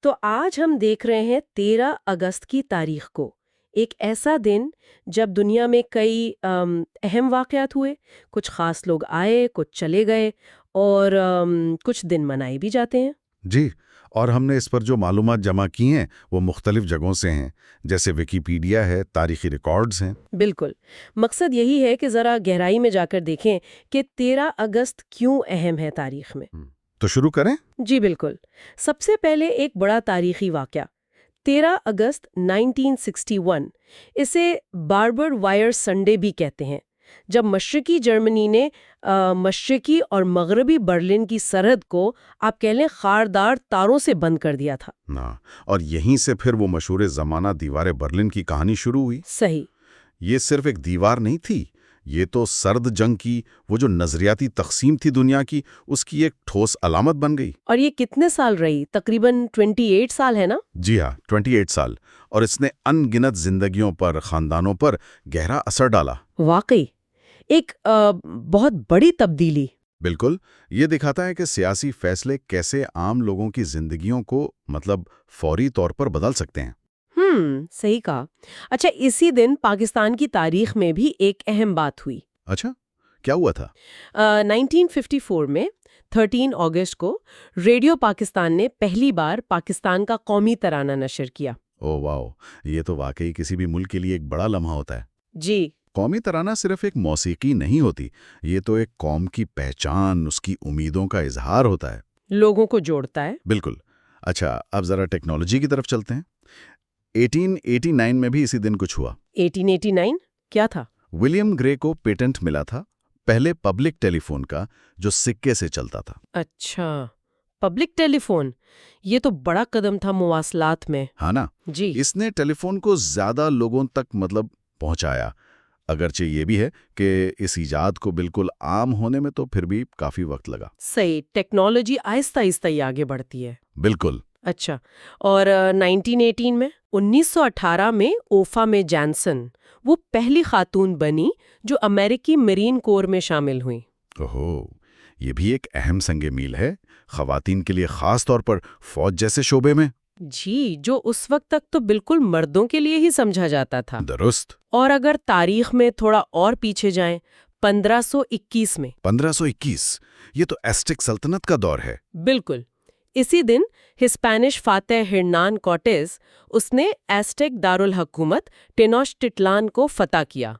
تو آج ہم دیکھ رہے ہیں 13 اگست کی تاریخ کو، ایک ایسا دن جب دنیا میں کئی اہم واقعات ہوئے، کچھ خاص لوگ آئے، کچھ چلے گئے، اور کچھ دن منائے بھی جاتے ہیں۔ جی، اور ہم نے اس پر جو معلومات جمع کی ہیں وہ مختلف جگہوں سے ہیں، جیسے ویکیپیڈیا ہے، تاریخی ریکارڈز ہیں۔ بالکل، مقصد یہی ہے کہ ذرا گہرائی میں جا کر دیکھیں کہ 13 اگست کیوں اہم ہے تاریخ میں۔ تو شروع کریں؟ جی بالکل، سب سے پہلے ایک بڑا تاریخی واقعہ 13 اگست 1961، اسے باربر وائر سنڈے بھی کہتے ہیں، جب مشرقی جرمنی نے مشرقی اور مغربی برلن کی سرحد کو آپ کہہ لیں خاردار تاروں سے بند کر دیا تھا۔ اور یہیں سے پھر وہ مشہور زمانہ دیوار برلن کی کہانی شروع ہوئی۔ صحیح۔ یہ صرف ایک دیوار نہیں تھی، یہ تو سرد جنگ کی وہ جو نظریاتی تقسیم تھی دنیا کی، اس کی ایک ٹھوس علامت بن گئی۔ اور یہ کتنے سال رہی؟ تقریباً 28 سال ہے نا؟ جی ہاں، 28 سال، اور اس نے ان گنت زندگیوں پر، خاندانوں پر گہرا اثر ڈالا۔ واقعی ایک بہت بڑی تبدیلی۔ بالکل، یہ دکھاتا ہے کہ سیاسی فیصلے کیسے عام لوگوں کی زندگیوں کو فوری طور پر بدل سکتے ہیں۔ صحیح کہا۔ اچھا، اسی دن پاکستان کی تاریخ میں بھی ایک اہم بات ہوئی۔ اچھا، کیا ہوا تھا؟ 1954 میں 13 اگست کو ریڈیو پاکستان نے پہلی بار پاکستان کا قومی ترانہ نشر کیا۔ او واو، یہ تو واقعی کسی بھی ملک کے لیے ایک بڑا لمحہ ہوتا ہے۔ جی، قومی ترانہ صرف ایک موسیقی نہیں ہوتی، یہ تو ایک قوم کی پہچان، اس کی امیدوں کا اظہار ہوتا ہے، لوگوں کو جوڑتا ہے۔ بالکل۔ اچھا، اب ذرا ٹیکنالوجی کی طرف چلتے ہیں۔ 1889 میں بھی اسی دن کچھ ہوا۔ 1889 کیا تھا؟ ولیم گرے کو پیٹنٹ ملا تھا پہلے پبلک ٹیلی فون کا، جو سکے سے چلتا تھا۔ اچھا، پبلک ٹیلی فون، یہ تو بڑا قدم تھا مواصلات میں۔ ہاں نا؟ جی، اس نے ٹیلی فون کو زیادہ لوگوں تک پہنچایا، اگرچہ یہ بھی ہے کہ اس ایجاد کو بالکل عام ہونے میں تو پھر بھی کافی وقت لگا۔ صحیح، ٹیکنالوجی آہستہ آہستہ ہی آگے بڑھتی ہے۔ بالکل۔ اچھا، اور 1918 میں 1918 میں اوفا میں جانسن، وہ پہلی خاتون بنی جو امریکی مرین کور میں شامل ہوئیں۔ اوہو، یہ بھی ایک اہم سنگ میل ہے، خواتین کے لیے، خاص طور پر فوج جیسے شعبے میں۔ جی، جو اس وقت تک تو بالکل مردوں کے لیے ہی سمجھا جاتا تھا۔ درست۔ اور اگر تاریخ میں تھوڑا اور پیچھے جائیں، 1521 میں 1521، یہ تو ایسٹک سلطنت کا دور ہے۔ بالکل، اسی دن ہسپینش فاتح ہرنان کورٹیز، اس نے ایسٹیک دارالحکومت ٹینوشٹٹلان کو فتح کیا۔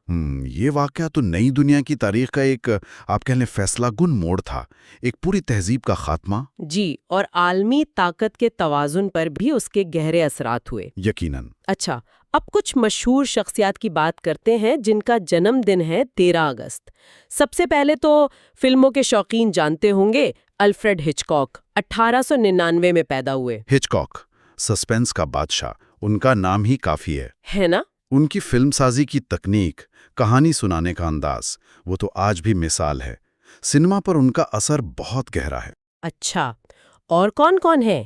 یہ واقعہ تو نئی دنیا کی تاریخ کا ایک آپ کہہ لیں فیصلہ کن موڑ تھا، ایک پوری تہذیب کا خاتمہ۔ جی، اور عالمی طاقت کے توازن پر بھی اس کے گہرے اثرات ہوئے۔ یقیناً۔ اچھا، اب کچھ مشہور شخصیات کی بات کرتے ہیں جن کا جنم دن ہے 13 اگست۔ سب سے پہلے تو فلموں کے شوقین جانتے ہوں گے، الفریڈ ہچکاک 1899 میں پیدا ہوئے۔ ہچکاک، سسپینس کا بادشاہ، ان کا نام ہی کافی ہے نا؟ ان کی فلم سازی کی تکنیک، کہانی سنانے کا انداز، وہ تو آج بھی مثال ہے۔ سنیما پر ان کا اثر بہت گہرا ہے۔ اچھا، اور کون کون ہے؟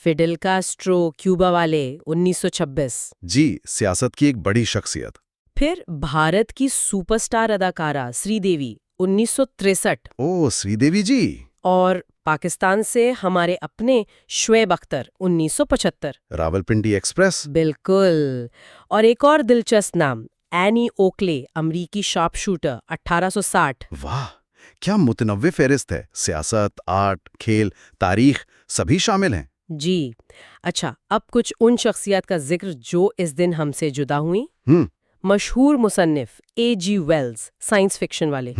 فیڈل کاسٹرو، کیوبا والے، 1926۔ جی، سیاست کی ایک بڑی شخصیت۔ پھر بھارت کی سپر سٹار اداکارہ سری دیوی، 1963۔ او، سری دیوی جی۔ اور پاکستان سے ہمارے اپنے شعیب اختر، 1975۔ راولپنڈی ایکسپریس۔ بالکل۔ اور ایک اور دلچسپ نام، اینی اوکلے، امریکی شارپ شوٹر، 1860۔ واہ، کیا متنوع فہرست ہے، سیاست، آرٹ، کھیل، تاریخ، سبھی شامل ہیں۔ جی، اچھا، اب کچھ ان شخصیات کا ذکر جو اس دن ہم سے جدا ہوئیں۔ مشہور مصنف اے جی ویلز، سائنس فکشن والے،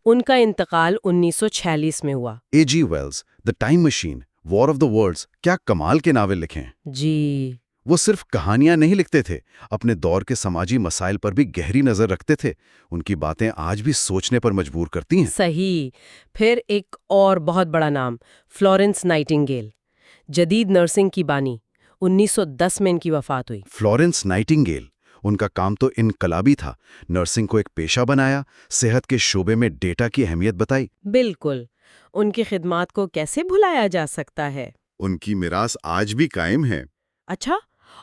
ان کا انتقال 1946 میں ہوا۔ A G Wells, the time machine, war of the worlds, کیا کمال کے ناول لکھے ہیں۔ جی، وہ صرف کہانیاں نہیں لکھتے تھے، اپنے دور کے سماجی مسائل پر بھی گہری نظر رکھتے تھے۔ ان کی باتیں آج بھی سوچنے پر مجبور کرتی ہیں۔ صحیح۔ پھر ایک اور بہت بڑا نام، فلورنس نائٹنگیل، جدید نرسنگ کی بانی، 1910 میں ان کی وفات ہوئی۔ فلورنس نائٹنگیل، ان کا کام تو انقلابی تھا، نرسنگ کو ایک پیشہ بنایا، صحت کے شعبے میں ڈیٹا کی اہمیت بتائی۔ بالکل، ان کی خدمات کو کیسے بھلایا جا سکتا ہے؟ ان کی میراث آج بھی قائم ہے۔ اچھا،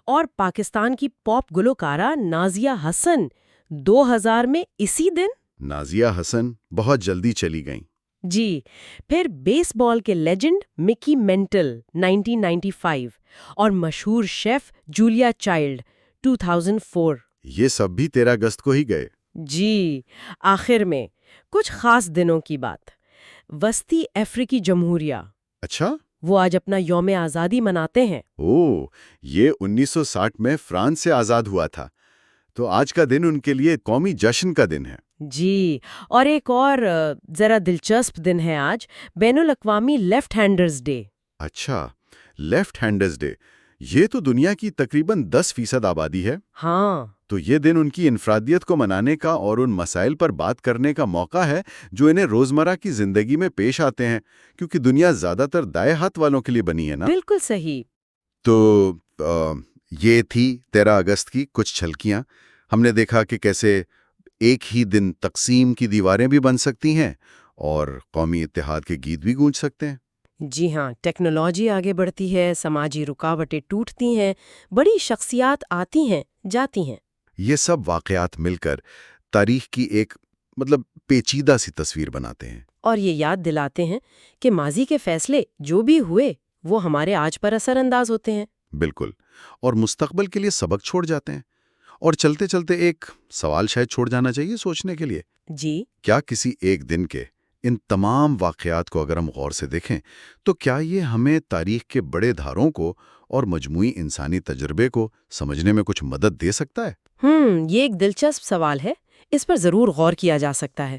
اور پاکستان کی پاپ گلوکارہ نازیہ حسن، 2000 میں اسی دن؟ نازیہ حسن بہت جلدی چلی گئیں۔ جی، پھر بیس بال کے لیجنڈ مکی مینٹل، 1995، اور مشہور شیف جولیا چائلڈ 2004۔ یہ سب بھی 13 اگست کو ہی گئے۔ جی، آخر میں کچھ خاص دنوں کی بات۔ وسطی افریقی جمہوریہ، اچھا؟ وہ آج اپنا یوم آزادی مناتے ہیں۔ اوہ، یہ 1960 میں فرانس سے آزاد ہوا تھا، تو آج کا دن ان کے لیے قومی جشن کا دن ہے۔ جی، اور ایک اور ذرا دلچسپ دن ہے آج، بین الاقوامی لیفٹ ہینڈرز ڈے۔ اچھا، لیفٹ ہینڈرز ڈے، یہ تو دنیا کی تقریباً 10% آبادی ہے۔ ہاں، تو یہ دن ان کی انفرادیت کو منانے کا اور ان مسائل پر بات کرنے کا موقع ہے جو انہیں روزمرہ کی زندگی میں پیش آتے ہیں، کیونکہ دنیا زیادہ تر دائیں ہاتھ والوں کے لیے بنی ہے نا۔ بالکل صحیح۔ تو یہ تھی 13 اگست کی کچھ جھلکیاں۔ ہم نے دیکھا کہ کیسے ایک ہی دن تقسیم کی دیواریں بھی بن سکتی ہیں اور قومی اتحاد کے گیت بھی گونج سکتے ہیں۔ جی ہاں، ٹیکنالوجی آگے بڑھتی ہے، سماجی رکاوٹیں ٹوٹتی ہیں، بڑی شخصیات آتی ہیں، جاتی ہیں۔ یہ سب واقعات مل کر تاریخ کی ایک پیچیدہ سی تصویر بناتے ہیں، اور یہ یاد دلاتے ہیں کہ ماضی کے فیصلے جو بھی ہوئے وہ ہمارے آج پر اثر انداز ہوتے ہیں۔ بالکل، اور مستقبل کے لیے سبق چھوڑ جاتے ہیں۔ اور چلتے چلتے ایک سوال شاید چھوڑ جانا چاہیے سوچنے کے لیے۔ جی، کیا کسی ایک دن کے ان تمام واقعات کو اگر ہم غور سے دیکھیں تو کیا یہ ہمیں تاریخ کے بڑے دھاروں کو اور مجموعی انسانی تجربے کو سمجھنے میں کچھ مدد دے سکتا ہے؟ یہ ایک دلچسپ سوال ہے، اس پر ضرور غور کیا جا سکتا ہے۔